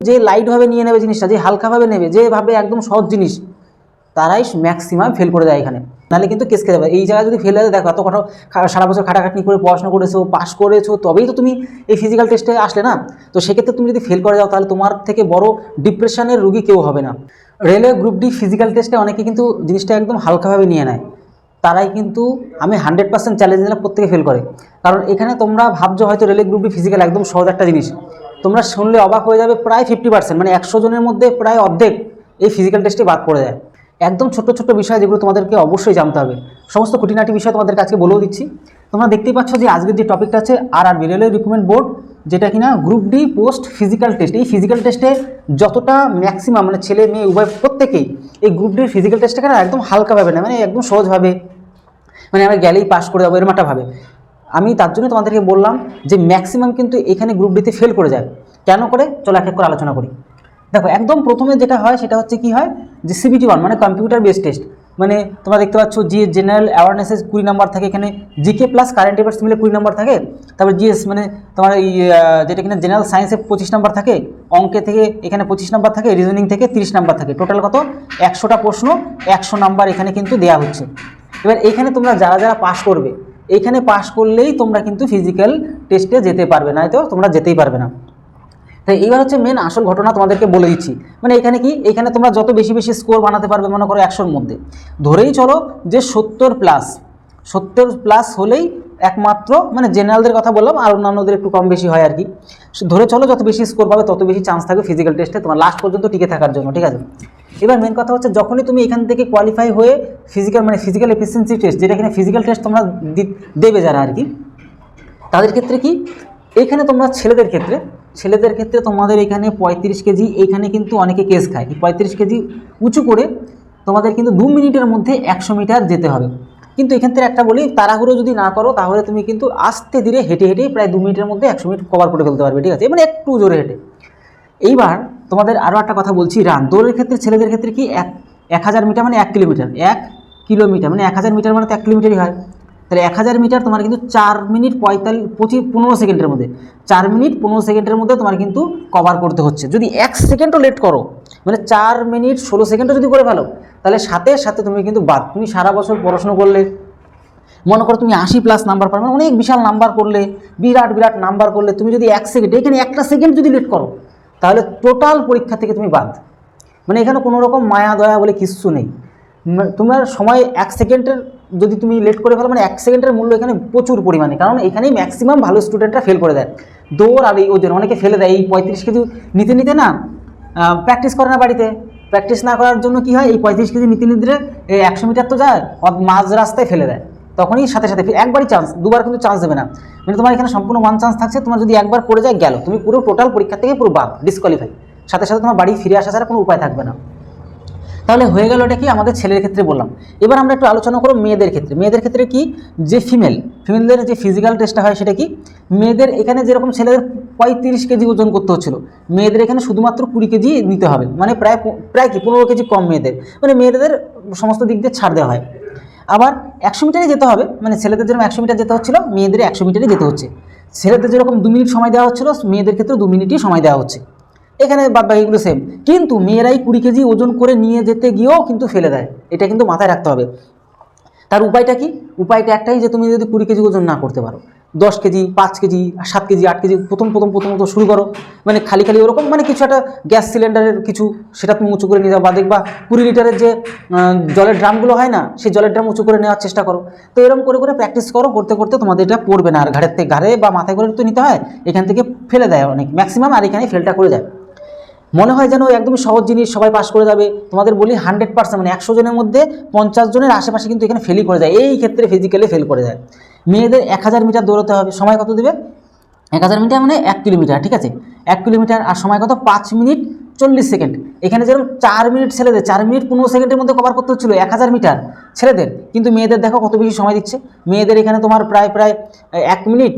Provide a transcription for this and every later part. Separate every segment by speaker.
Speaker 1: যে লাইটভাবে নিয়ে নেবে জিনিসটা, যে হালকাভাবে নেবে, যেভাবে একদম সহজ জিনিস, তারাই ম্যাক্সিমাম ফেল করে দেয় এখানে। নাহলে কিন্তু কেস খেতে পারে। এই জায়গায় যদি ফেল হয়ে দেখো, এত সারা বছর খাটাখাটনি করে পড়াশোনা করেছো, পাস করেছো, তবেই তো তুমি এই ফিজিক্যাল টেস্টে আসলে না। তো সেক্ষেত্রে তুমি যদি ফেল করে যাও, তাহলে তোমার থেকে বড় ডিপ্রেশনের রুগী কেউ হবে না। রেলওয়ে গ্রুপ ডি ফিজিক্যাল টেস্টে অনেকে কিন্তু জিনিসটা একদম হালকাভাবে নিয়ে নেয়, তারাই কিন্তু আমি 100% চ্যালেঞ্জ দিলাম প্রত্যেকে ফেল করে। কারণ এখানে তোমরা ভাবছো হয়তো রেলওয়ে গ্রুপ ডি ফিজিক্যাল একদম সহজ একটা জিনিস, তোমরা শুনলে অবাক হয়ে যাবে, প্রায় 50%, মানে 100 জনের মধ্যে প্রায় অর্ধেক এই ফিজিক্যাল টেস্টে বাদ পড়ে যায়। একদম ছোট্ট ছোট্ট বিষয় যেগুলো তোমাদেরকে অবশ্যই জানতে হবে, সমস্ত খুঁটিনাটি বিষয় তোমাদেরকে আজকে বলেও দিচ্ছি। তোমরা দেখতেই পাচ্ছ যে আজকের যে টপিকটা আছে আরআরবি রেলওয়ে রিক্রুটমেন্ট বোর্ড, যেটা কিনা group D post physical test. এই ফিজিক্যাল টেস্টে যতটা ম্যাক্সিমাম মানে ছেলে মেয়ে উভয় প্রত্যেকেই এই গ্রুপ ডির ফিজিক্যাল টেস্টটাকে না একদম হালকাভাবে না, মানে একদম সহজভাবে, মানে আমরা গেলেই পাস করে যাবো এরকম একটা ভাবে। আমি তার জন্য তোমাদেরকে বললাম যে ম্যাক্সিমাম কিন্তু এখানে গ্রুপ ডিতে ফেল করে যায়। কেন করে, চলো এক এক করে আলোচনা করি। দেখো, একদম প্রথমে যেটা হয় সেটা হচ্ছে কি হয়, যে CBT 1 মানে কম্পিউটার বেস টেস্ট। মানে তোমরা দেখতে পাচ্ছ যে জেনারেল অ্যাওয়ারনেসে 20 নাম্বার থাকে, এখানে জিকে প্লাস কারেন্ট অ্যাফেয়ার্স মিলে 20 নাম্বার থাকে। তারপর জিএস মানে তোমার এই যেটা কিনা জেনারেল সায়েন্সে 25 নাম্বার থাকে, অঙ্কে থেকে এখানে 25 নাম্বার থাকে, রিজনিং থেকে 30 নাম্বার থাকে। টোটাল কত, 100টা প্রশ্ন, 100 নাম্বার এখানে কিন্তু দেওয়া হচ্ছে। এবার এইখানে তোমরা যারা যারা পাস করবে, এইখানে পাস করলেই তোমরা কিন্তু ফিজিক্যাল টেস্টে যেতে পারবে, না তো তোমরা যেতেই পারবে না। তাই এইবার হচ্ছে মেন আসল ঘটনা তোমাদেরকে বলে দিচ্ছি। মানে এখানে কি, এখানে তোমরা যত বেশি বেশি স্কোর বানাতে পারবে, মনে করো 100-র মধ্যে ধরেই চলো যে 70+ হলেই একমাত্র, মানে জেনারেলদের কথা বললাম, আর অন্যান্যদের একটু কম বেশি হয় আর কি। ধরে চলো যত বেশি স্কোর পাবে তত বেশি চান্স থাকবে ফিজিক্যাল টেস্টে তোমার লাস্ট পর্যন্ত টিকে থাকার জন্য, ঠিক আছে। এবার মেন কথা হচ্ছে, যখনই তুমি এখান থেকে কোয়ালিফাই হয়ে ফিজিক্যাল এফিসিয়েন্সি টেস্ট, যেটা এখানে ফিজিক্যাল টেস্ট তোমরা দেবে যারা আর কি, তাদের ক্ষেত্রে কি, এইখানে তোমরা ছেলেদের ক্ষেত্রে তোমাদের এখানে 35 কেজি, এইখানে কিন্তু অনেকে কেস খায়, 35 কেজি উঁচু করে তোমাদের কিন্তু 2 মিনিটের মধ্যে 100 মিটার যেতে হবে। কিন্তু এখান থেকে একটা বলি, তাড়াহুড়ো যদি না করো তাহলে তুমি কিন্তু আস্তে ধীরে হেঁটে হেঁটেই প্রায় 2 মিনিটের মধ্যে 100 মিনিট কভার করে ফেলতে পারবে, ঠিক আছে, মানে একটু জোরে হেঁটে। এইবার তোমাদের আরও একটা কথা বলছি, রান দৌড়ের ক্ষেত্রে ছেলেদের ক্ষেত্রে কি 1000 মিটার মানে 1 কিলোমিটার, 1 কিলোমিটার মানে 1000 মিটার মানে তো 1 কিলোমিটারই হয়। তাহলে 1000 মিটার তোমার কিন্তু 4 মিনিট 15 সেকেন্ডের মধ্যে, 4 মিনিট 15 সেকেন্ডের মধ্যে তোমার কিন্তু কভার করতে হচ্ছে। যদি 1 সেকেন্ডও লেট করো, মানে 4 মিনিট 16 সেকেন্ডও যদি করে ফেলো, তাহলে সাথে সাথে তুমি কিন্তু বাদ। তুমি সারা বছর পড়াশোনা করলে, মনে করো তুমি 80+ নাম্বার পারবে, অনেক বিশাল নাম্বার করলে, বিরাট নাম্বার করলে, তুমি যদি 1 সেকেন্ড, এখানে একটা সেকেন্ড যদি লেট করো, তাহলে টোটাল পরীক্ষা থেকে তুমি বাদ। মানে এখানে কোনো রকম মায়া দয়া বলে কিচ্ছু নেই। তোমার সময় 1 সেকেন্ডের যদি তুমি লেট করে ফেলো, মানে 1 সেকেন্ডের মূল্য এখানে প্রচুর পরিমাণে, কারণ এখানেই ম্যাক্সিমাম ভালো স্টুডেন্টরা ফেল করে দেয় দৌড়। আর এই ওদের অনেকে ফেলে দেয় এই 35 কেজি নিতে না, প্র্যাকটিস করে না বাড়িতে। প্র্যাকটিস না করার জন্য কি হয়, এই 35 কেজি নিতে 100 মিটার তো যায়, মাঝ রাস্তায় ফেলে দেয়। তখনই সাথে সাথে একবারই চান্স, দুবার কিন্তু চান্স দেবে না। মানে তোমার এখানে সম্পূর্ণ 1 চান্স থাকছে, তোমার যদি একবার পড়ে যায় গেল, তুমি পুরো টোটাল পরীক্ষা থেকে পুরো বাদ, ডিসকোয়ালিফাই। সাথে সাথে তোমার বাড়ি ফিরে আসা ছাড়া কোনো উপায় থাকবে না। তাহলে হয়ে গেল এটা কি আমাদের ছেলের ক্ষেত্রে বললাম। এবার আমরা একটু আলোচনা করব মেয়েদের ক্ষেত্রে কি, যে ফিমেলদের যে ফিজিক্যাল টেস্টটা হয় সেটা কি, মেয়েদের এখানে যেরকম ছেলেদের 35 কেজি ওজন করতে হচ্ছিল, মেয়েদের এখানে শুধুমাত্র 20 কেজি নিতে হবে, মানে প্রায় কি 15 কেজি কম মেয়েদের, মানে মেয়েদের সমস্ত দিক দিয়ে ছাড় দেওয়া হয়। আবার 100 মিটারে যেতে হবে, মানে ছেলেদের যেরকম 100 মিটার যেতে হচ্ছিল, মেয়েদের 100 মিটারে যেতে হচ্ছে। ছেলেদের যেরকম 2 মিনিট সময় দেওয়া হচ্ছিল, মেয়েদের ক্ষেত্রে 2 মিনিটই সময় দেওয়া হচ্ছে। এখানে বাদবাকিগুলো সেম, কিন্তু মেয়েরাই 20 কেজি ওজন করে নিয়ে যেতে গিয়েও কিন্তু ফেলে দেয়, এটা কিন্তু মাথায় রাখতে হবে। তার উপায়টা কি, উপায়টা একটাই, যে তুমি যদি 20 কেজি ওজন না করতে পারো, 10 কেজি 5 কেজি 7 কেজি 8 কেজি প্রথমত শুরু করো, মানে খালি ওরকম, মানে কিছু একটা গ্যাস সিলিন্ডারের কিছু, সেটা তুমি উঁচু করে নিয়ে যাও, বা দেখবা 20 লিটারের যে জলের ড্রামগুলো হয় না, সেই জলের ড্রাম উঁচু করে নেওয়ার চেষ্টা করো। তো এরকম করে প্র্যাকটিস করো, করতে তোমাদের এটা পড়বে না, আর ঘাড়ে বা মাথায় করে তো নিতে হয়, এখান থেকে ফেলে দেয় অনেক ম্যাক্সিমাম, আর এখানে ফেলটা করে যায়। মনে হয় যেন একদমই সহজ জিনিস, সবাই পাস করে যাবে। তোমাদের বলি 100%, মানে 100 জনের মধ্যে 50 জনের আশেপাশে কিন্তু এখানে ফেলই করে যায়, এই ক্ষেত্রে ফিজিক্যালি ফেল করে যায়। মেয়েদের 1000 মিটার দৌড়াতে হবে, সময় কত দেবে, 1000 মিটার মানে 1 কিলোমিটার, ঠিক আছে, 1 কিলোমিটার, আর সময় কত 5 মিনিট 40 সেকেন্ড। এখানে যেরকম 4 মিনিট ছেলেদের, 4 মিনিট 15 সেকেন্ডের মধ্যে কভার করতে হচ্ছিল 1000 মিটার ছেলেদের, কিন্তু মেয়েদের দেখো কত বেশি সময় দিচ্ছে। মেয়েদের এখানে তোমার প্রায় 1 মিনিট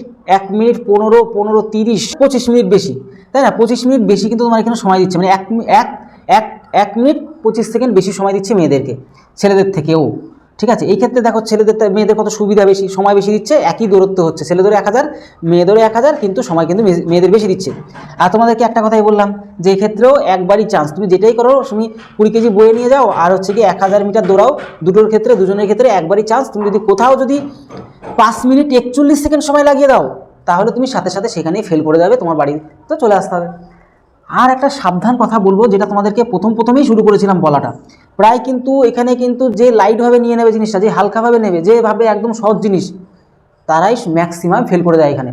Speaker 1: 15 30 25 মিনিট বেশি, তাই না, 25 মিনিট বেশি কিন্তু তোমার এখানে সময় দিচ্ছে, মানে 1 মিনিট 25 সেকেন্ড বেশি সময় দিচ্ছে মেয়েদেরকে ছেলেদের থেকেও। ঠিক আছে। এই ক্ষেত্রে দেখো ছেলেদের মেয়েদের কত সুবিধা বেশি, সময় বেশি দিচ্ছে, একই দূরত্ব হচ্ছে, ছেলেদেরও 1000 মেয়েদেরও 1000, কিন্তু সময় কিন্তু মেয়েদের বেশি দিচ্ছে। আর তোমাদেরকে একটা কথাই বললাম যে এই ক্ষেত্রেও একবারই চান্স, তুমি যেটাই করো তুমি 20 কেজি বয়ে নিয়ে যাও আর হচ্ছে কি 1000 মিটার দৌড়াও, দুজনের ক্ষেত্রে একবারই চান্স। তুমি যদি কোথাও যদি 5 মিনিট 41 সেকেন্ড সময় লাগিয়ে দাও তাহলে তুমি সাথে সাথে সেখানেই ফেল করে যাবে, তোমার বাড়ি তো চলে আসতে হবে। আর একটা সাবধান কথা বলবো, যেটা তোমাদেরকে প্রথমেই শুরু করেছিলাম বলাটা, প্রায় কিন্তু এখানে কিন্তু যে লাইটভাবে নিয়ে নেবে জিনিসটা, যে হালকাভাবে নেবে, যেভাবে একদম সহজ জিনিস, তারাই ম্যাক্সিমাম ফেল করে দেয় এখানে।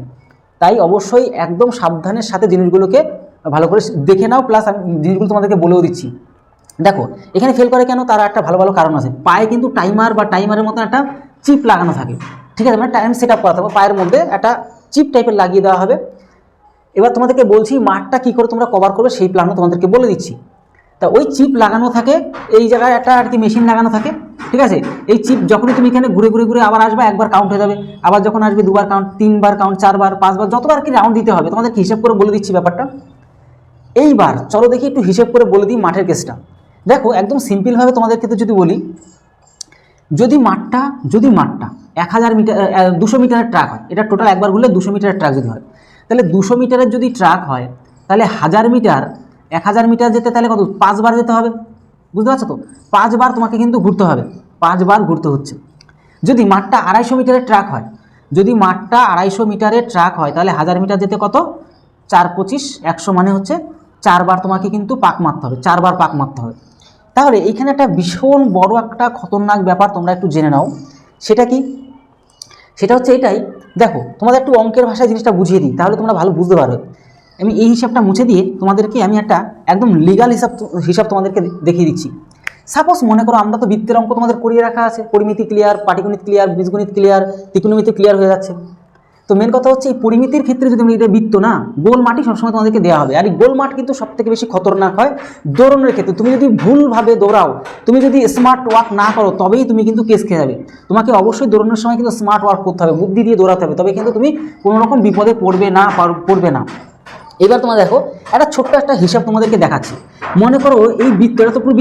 Speaker 1: তাই অবশ্যই একদম সাবধানের সাথে জিনিসগুলোকে ভালো করে দেখে নাও, প্লাস আমি জিনিসগুলো তোমাদেরকে বলেও দিচ্ছি। দেখো এখানে ফেল করে কেন, তার একটা ভালো ভালো কারণ আছে। পায়ে কিন্তু টাইমারের মতন একটা চিপ লাগানো থাকে, ঠিক আছে, মানে টাইম সেট আপ করা থাকবে, পায়ের মধ্যে একটা চিপ টাইপের লাগিয়ে দেওয়া হবে। এবার তোমাদেরকে বলছি মাঠটা কী করে তোমরা কভার করবে সেই প্ল্যানও তোমাদেরকে বলে দিচ্ছি। তা ওই চিপ লাগানো থাকে এই জায়গায়, একটা আর কি মেশিন লাগানো থাকে, ঠিক আছে। এই চিপ যখনই তুমি এখানে ঘুরে ঘুরে ঘুরে আবার আসবে, একবার কাউন্ট হয়ে যাবে, আবার যখন আসবে 2বার কাউন্ট, 3বার কাউন্ট, 4বার, 5বার, যতবার কি রাউন্ড দিতে হবে তোমাদেরকে হিসেব করে বলে দিচ্ছি ব্যাপারটা। এইবার চলো দেখি একটু হিসেব করে বলে দিই মাঠের কেসটা। দেখো একদম সিম্পলভাবে তোমাদের ক্ষেত্রে যদি বলি, যদি মাঠটা 1000 মিটার 200 মিটারের ট্রাক হয়, এটা টোটাল একবার ঘুরলে 200 মিটারের ট্রাক যদি হয়, তাহলে 200 মিটারের যদি ট্রাক হয় তাহলে 1000 মিটার 1000 মিটার যেতে তাহলে কত 5 বার যেতে হবে, বুঝতে পারছো তো? 5 বার তোমাকে কিন্তু ঘুরতে হবে, 5 বার ঘুরতে হচ্ছে। যদি মাঠটা 250 মিটারের ট্রাক হয়, তাহলে 1000 মিটার যেতে কত 4 25 100, মানে হচ্ছে 4 বার তোমাকে কিন্তু পাক মারতে হবে, 4 বার পাক মারতে হবে। তাহলে এইখানে একটা ভীষণ বড় একটা খতরনাক ব্যাপার তোমরা একটু জেনে নাও। সেটা কি? সেটা হচ্ছে এটাই, দেখো তোমাদের একটু অঙ্কের ভাষায় জিনিসটা বুঝিয়ে দিই, তাহলে তোমরা ভালো বুঝতে পারবে। আমি এই হিসাবটা মুছে দিয়ে তোমাদেরকে আমি একটা একদম লিগাল হিসাব তোমাদেরকে দেখিয়ে দিচ্ছি। সাপোজ মনে করো আমরা তো বৃত্তের অঙ্ক তোমাদের করিয়ে রাখা আছে, পরিমিতি ক্লিয়ার, পাটিগণিত ক্লিয়ার, বীজগণিত ক্লিয়ার, ত্রিকোণমিতি ক্লিয়ার হয়ে যাচ্ছে। তো মেন কথা হচ্ছে এই পরিমিতির ক্ষেত্রে যদি আমি এটা বৃত্ত না, গোল মাটি সবসময় তোমাদেরকে দেওয়া হবে। আর এই গোল মাঠ কিন্তু সব থেকে বেশি খতরনাক হয় দৌড়ানোর ক্ষেত্রে। তুমি যদি ভুলভাবে দৌড়াও, তুমি যদি স্মার্ট ওয়ার্ক না করো, তবেই তুমি কিন্তু কেস খেয়ে যাবে। তোমাকে অবশ্যই দৌড়ানোর সময় কিন্তু স্মার্ট ওয়ার্ক করতে হবে, বুদ্ধি দিয়ে দৌড়াতে হবে, তবে কিন্তু তুমি কোনো রকম বিপদে পড়বে না। এবার তোমরা দেখো একটা ছোট্ট একটা হিসাব তোমাদেরকে দেখাচ্ছি। মনে করো এই বৃত্ত, এটা তো পুরো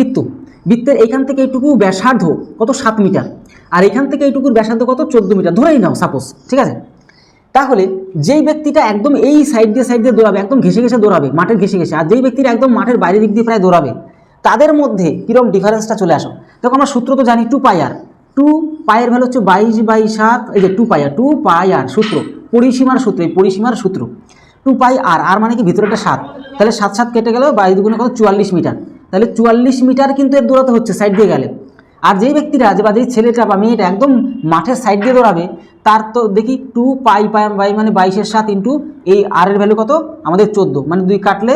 Speaker 1: বৃত্তের এইখান থেকে এইটুকু ব্যাসার্ধ কত 7 মিটার, আর এখান থেকে এইটুকুর ব্যাসার্ধ কত 14 মিটার ধরেই নাও সাপোজ, ঠিক আছে। তাহলে যেই ব্যক্তিটা একদম এই সাইড দিয়ে দৌড়াবে, একদম ঘেসে দৌড়াবে, মাঠের ঘেসে, আর যেই ব্যক্তিটা একদম মাঠের বাইরের দিক দিয়ে প্রায় দৌড়াবে, তাদের মধ্যে কীরকম ডিফারেন্সটা চলে আসো। দেখো আমরা সূত্র তো জানি 2 পাই আর, 2 পাইয়ের ভ্যালু হচ্ছে 22/7, এই যে 2 পাই আর সূত্র, পরিসীমার সূত্র 2 পাই আর মানে কি ভিতরেটা 7, তাহলে 7 7 কেটে গেল, 22 দুগুণে কত 44 মিটার, তাহলে 44 মিটার কিন্তু এর দৌড়াতে হচ্ছে সাইড দিয়ে গেলে। আর যেই ব্যক্তিরা বা যেই ছেলেটা বা মেয়েটা একদম মাঠের সাইড দিয়ে দৌড়াবে, তার তো দেখি 2 পাই মানে 22/7 ইন্টু এই আর এর ভ্যালু কত আমাদের 14, মানে 2 কাটলে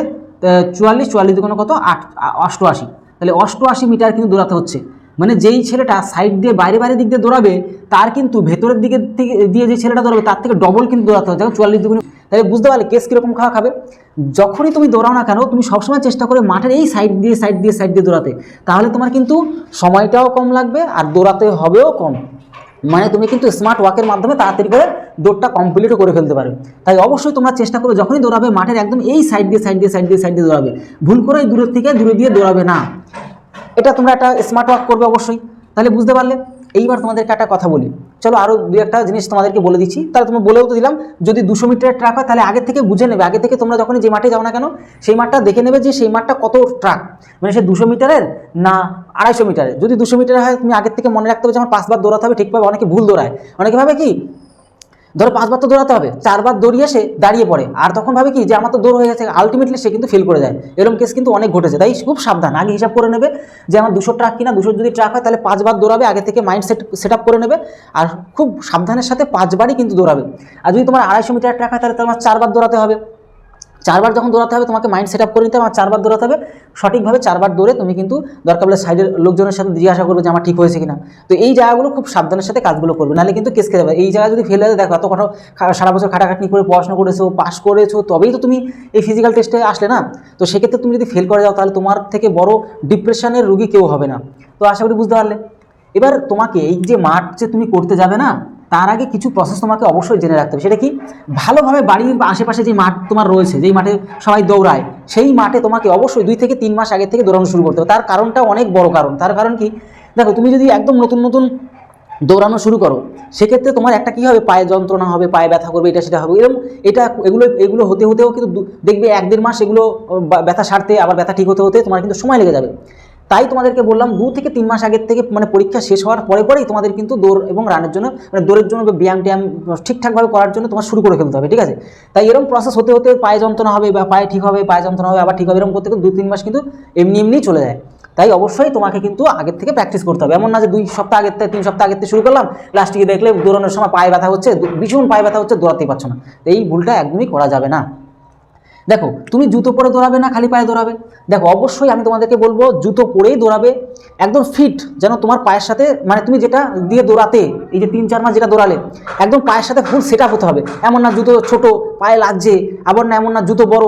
Speaker 1: 44 দুগুণে কত 88, তাহলে 88 মিটার কিন্তু দৌড়াতে হচ্ছে। মানে যেই ছেলেটা সাইড দিয়ে বাইরে দিক দিয়ে দৌড়াবে, তার কিন্তু ভেতরের দিকে দিয়ে যে ছেলেটা দৌড়াবে তার থেকে ডবল কিন্তু দৌড়াতে হচ্ছে, 44 দুগুণে। তাহলে বুঝতে পারলে কেস কীরকম খাবে। যখনই তুমি দৌড়াও না কেন, তুমি সবসময় চেষ্টা করে মাঠের এই সাইড দিয়ে দৌড়াতে, তাহলে তোমার কিন্তু সময়টাও কম লাগবে আর দৌড়াতে হবেও কম, মানে তুমি কিন্তু স্মার্ট ওয়ার্কের মাধ্যমে তাড়াতাড়ি করে দৌড়টা কমপ্লিটও করে ফেলতে পারবে। তাই অবশ্যই তোমরা চেষ্টা করো যখনই দৌড়াবে মাঠের একদম এই সাইড দিয়ে দৌড়াবে, ভুল করে দূরে দিয়ে দৌড়াবে না। এটা তোমরা একটা স্মার্ট ওয়ার্ক করবে অবশ্যই। তাহলে বুঝতে পারলে। এইবার তোমাদেরকে একটা কথা বলি, চলো আরও 2-1টা জিনিস তোমাদেরকে বলে দিচ্ছি। তাহলে তুমি বলেও তো দিলাম, যদি 200 মিটারের ট্রাক হয় তাহলে আগে থেকে বুঝে নেবে, আগে থেকে তোমরা যখনই যে মাঠে যাও না কেন সেই মাঠটা দেখে নেবে যে সেই মাঠটা কত ট্রাক, মানে সে 200 মিটারের না 250 মিটারের। যদি 200 মিটার হয় তুমি আগের থেকে মনে রাখতে হবে যে আমার 5 বার দৌড়াতে হবে, ঠিকভাবে। অনেকে ভুল দৌড়ায়, অনেকে ভাবে কি ধরো 5 বার তো দৌড়াতে হবে, 4 বার দৌড়িয়ে সে দাঁড়িয়ে পড়ে, আর তখন ভাবে কি যে আমার তো দৌড় হয়ে গেছে, আলটিমেটলি সে কিন্তু ফেল করে যায়। এরকম কেস কিন্তু অনেক ঘটেছে। তাই খুব সাবধান, আগে হিসাব করে নেবে যে আমার 200 ট্রাক কিনা, 200 যদি ট্রাক হয় তাহলে 5 বার দৌড়াবে, আগে থেকে মাইন্ড সেট আপ করে নেবে, আর খুব সাবধানের সাথে 5 বারই কিন্তু দৌড়াবে। আর যদি তোমার 250 মিটার ট্রাক হয় তাহলে তোমার 4 বার দৌড়াতে হবে। 4 বার যখন দৌড়াতে হবে তোমাকে মাইন্ড সেট আপ করে নিতে হবে, আমার 4 বার দৌড়াতে হবে। সঠিকভাবে 4 বার দৌড়ে তুমি কিন্তু দরকার হলে সাইডের লোকজনের সাথে জিজ্ঞাসা করবে যে আমার ঠিক হয়েছে কিনা। তো এই জায়গাগুলো খুব সাবধানের সাথে কাজগুলো করবে, নাহলে কিন্তু কেস খেয়ে যাবে। এই জায়গায় যদি ফেল হয়ে দেখো, এত কথা সারা বছর খাটাখাটনি করে পড়াশোনা করেছো, পাস করেছো, তবেই তো তুমি এই ফিজিক্যাল টেস্টে আসলে না। তো সেক্ষেত্রে তুমি যদি ফেল করে যাও তাহলে তোমার থেকে বড় ডিপ্রেশনের রোগী কেউ হবে না। তো আশা করি বুঝতে পারলে। এবার তোমাকে এই যে মাঠ যে তুমি করতে যাবে না, তার আগে কিছু প্রসেস তোমাকে অবশ্যই জেনে রাখতে হবে। সেটা কি? ভালোভাবে বাড়ির আশেপাশে যে মাঠ তোমার রয়েছে, যেই মাঠে সবাই দৌড়ায়, সেই মাঠে তোমাকে অবশ্যই 2 থেকে 3 মাস আগে থেকে দৌড়ানো শুরু করতে হবে। তার কারণটা অনেক বড় কারণ। তার কারণ কি? দেখো তুমি যদি একদম নতুন দৌড়ানো শুরু করো, সেক্ষেত্রে তোমার একটা কী হবে, পায়ে যন্ত্রণা হবে, পায়ে ব্যথা করবে, এটা সেটা হবে, এরকম এগুলো হতে হতেও কিন্তু দেখবে 1-1.5 মাস এগুলো ব্যথা সারতে, আবার ব্যথা ঠিক হতে হতে তোমার কিন্তু সময় লেগে যাবে। তাই তোমাদেরকে বললাম 2 থেকে 3 মাস আগের থেকে মানে পরীক্ষা শেষ হওয়ার পরেই তোমাদের কিন্তু দৌড় এবং রানের জন্য মানে দৌড়ের জন্য ব্যায়াম ঠিকঠাকভাবে করার জন্য তোমার শুরু করে ফেলতে হবে, ঠিক আছে। তাই এরকম প্রসেস হতে হতে পায়ে যন্ত্রণা হবে বা পায়ে ঠিক হবে, পায়ে যন্ত্রণা হবে আবার ঠিক হবে, এরকম করতে 2-3 মাস কিন্তু এমনিই চলে যায়। তাই অবশ্যই তোমাকে কিন্তু আগের থেকে প্র্যাকটিস করতে হবে। এমন না যে 2 সপ্তাহ আগের থেকে 3 সপ্তাহ আগের থেকে শুরু করলাম, লাস্টে গিয়ে দেখলে দৌড়ানোর সময় পায়ে ব্যথা হচ্ছে, ভীষণ পায়ে ব্যথা হচ্ছে, দৌড়াতেই পারছো না। এই ভুলটা একদমই করা যাবে না। দেখো তুমি জুতো পরে দৌড়াবে না খালি পায়ে দৌড়াবে? দেখো অবশ্যই আমি তোমাদেরকে বলবো জুতো পরেই দৌড়াবে, একদম ফিট যেন তোমার পায়ের সাথে, মানে তুমি যেটা দিয়ে দৌড়াতে এই যে 3-4 মাস যেটা দৌড়ালে একদম পায়ের সাথে ফুল সেট আপ হতে হবে। এমন না জুতো ছোট পায়ে লাগছে, আবার না এমন না জুতো বড়,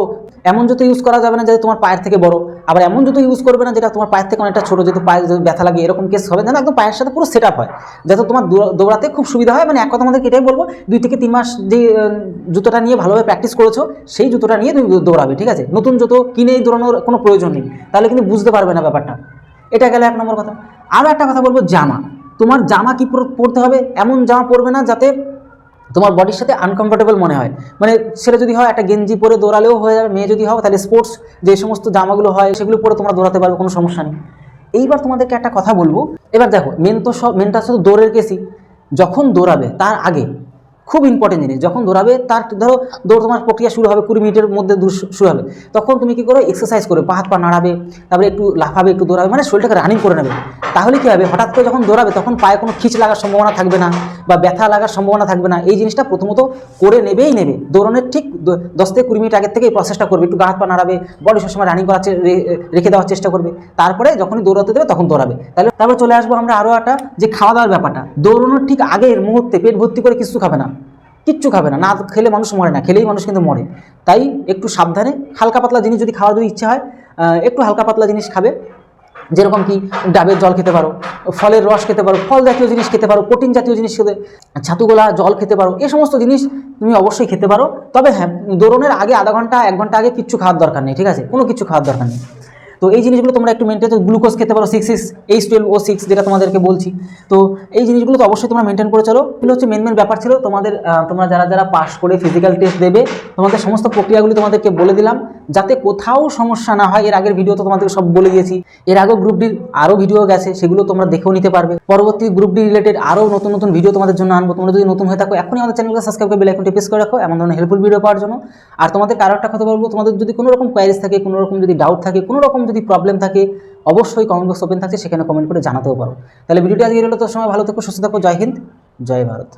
Speaker 1: এমন জুতো ইউজ করা যাবে না যেটা তোমার পায়ের থেকে বড়, আবার এমন জুতো ইউজ করবে না যেটা তোমার পায়ের থেকে অনেকটা ছোটো, যেহেতু পায়ে ব্যথা লাগে, এরকম কেস হবে যেন একদম পায়ের সাথে পুরো সেট আপ হয়, যাতে তোমার দৌড়াতে খুব সুবিধা হয়। মানে এক কথা আমাদেরকে এটাই বলবো, 2 থেকে 3 মাস যে জুতোটা নিয়ে ভালোভাবে প্র্যাকটিস করেছো সেই জুতোটা নিয়ে তুমি দৌড়াবে, ঠিক আছে। নতুন জুতো কিনেই দৌড়ানোর কোনো প্রয়োজন নেই, তাহলে কিন্তু বুঝতে পারবে না ব্যাপারটা। এটা গেলে 1 নম্বর কথা। আরও একটা কথা বলবো, জামা, তোমার জামা কি পরতে হবে, এমন জামা পরবে না যাতে তোমার বডির সাথে আনকমফোর্টেবল মনে হয়। মানে ছেলে যদি হয় একটা গেঞ্জি পরে দৌড়ালেও হয়ে যাবে, মেয়ে যদি হয় তাহলে স্পোর্টস যে সমস্ত জামাগুলো হয় সেগুলো পরে তোমরা দৌড়াতে পারবে, কোনো সমস্যা নেই। এইবার তোমাদেরকে একটা কথা বলবো, এবার দেখো মেনটা শুধু দৌড়ের কেসই। যখন দৌড়াবে তার আগে খুব ইম্পর্টেন্ট জিনিস, যখন দৌড়াবে তার ধরো দৌড় তোমার প্রক্রিয়া শুরু হবে, 20 মিনিটের মধ্যে শুরু হবে, তখন তুমি কী করো, এক্সারসাইজ করবে, পা হাত পা নাড়াবে, তারপরে একটু লাফাবে, একটু দৌড়াবে, মানে শরীরটাকে রানিং করে নেবে। তাহলে কী হবে, হঠাৎ করে যখন দৌড়াবে তখন পায়ে কোনো খিচ লাগার সম্ভাবনা থাকবে না বা ব্যথা লাগার সম্ভাবনা থাকবে না। এই জিনিসটা প্রথমত করে নেবে। দৌড়ানোর ঠিক 10 থেকে 20 মিনিট আগের থেকে এই প্রসেসটা করবে, একটু গা হাত পা নাড়াবে, বডি সবসময় রানিং করার রেখে দেওয়ার চেষ্টা করবে, তারপরে যখনই দৌড়াতে দেবে তখন দৌড়াবে। তারপর চলে আসবো আমরা আরও একটা, যে খাওয়া দাওয়ার ব্যাপারটা। দৌড়ানোর ঠিক আগের মুহূর্তে পেট ভর্তি করে কিচ্ছু খাবে না, কিচ্ছু খাবে না, না খেলে মানুষ মরে না, খেলেই মানুষ কিন্তু মরে। তাই একটু সাবধানে হালকা পাতলা জিনিস যদি খাওয়ার যদি ইচ্ছা হয়, একটু হালকা পাতলা জিনিস খাবে, যেরকম কি ডাবের জল খেতে পারো, ফলের রস খেতে পারো, ফল জাতীয় জিনিস খেতে পারো, প্রোটিন জাতীয় জিনিস খেতে, ছাতুগোলা জল খেতে পারো, এই সমস্ত জিনিস তুমি অবশ্যই খেতে পারো। তবে হ্যাঁ, দৌড়ানোর আগে আধা ঘন্টা 1 ঘন্টা আগে কিচ্ছু খাওয়ার দরকার নেই, ঠিক আছে, কোনো কিছু খাওয়ার দরকার নেই। তো এই জিনিসগুলো তোমরা একটু মেনটেন, গ্লুকোজ খেতে পারো 6H12O6 যেটা তোমাদেরকে বলছি। তো এই জিনিসগুলো তো অবশ্যই তোমরা মেনটেন করে চলো। এগুলো হচ্ছে মেন ব্যাপার ছিল তোমাদের। তোমরা যারা পাস করে ফিজিক্যাল টেস্ট দেবে, তোমাদের সমস্ত প্রক্রিয়াগুলি তোমাদেরকে বলে দিলাম, যাতে কোথাও সমস্যা না হয়। এর আগের ভিডিও তো তোমাদেরকে সব বলে দিয়েছি। এর আগেও গ্রুপ ডির আরও ভিডিও গেছে, সেগুলো তোমরা দেখেও নিতে পারবে। পরবর্তী গ্রুপ ডি রিলেটেড আরও নতুন ভিডিও তোমাদের জন্য আনবো। তোমরা যদি নতুন হয়ে থাকো এখনই আমাদের চ্যানেলকে সাবস্ক্রাইব করে বেল আইকনটি প্রেস করে রাখো এমন ধরনের হেল্পফুল ভিডিও পাওয়ার জন্য। আর তোমাদের আরও একটা কথা বলবো, তোমাদের যদি কোনো রকম কোয়ারিজ থাকে, কোনো রকম যদি ডাউট থাকে, কোনো রকম যদি প্রবলেম থাকে, অবশ্যই কমেন্ট বক্স ওপেন থাকছে, সেখানে কমেন্ট করে জানাতেও পারো। তাহলে ভিডিওটি আজকে এলো, তো সময় ভালো থেকো, সুস্থ থাকো। জয় হিন্দ, জয় ভারত।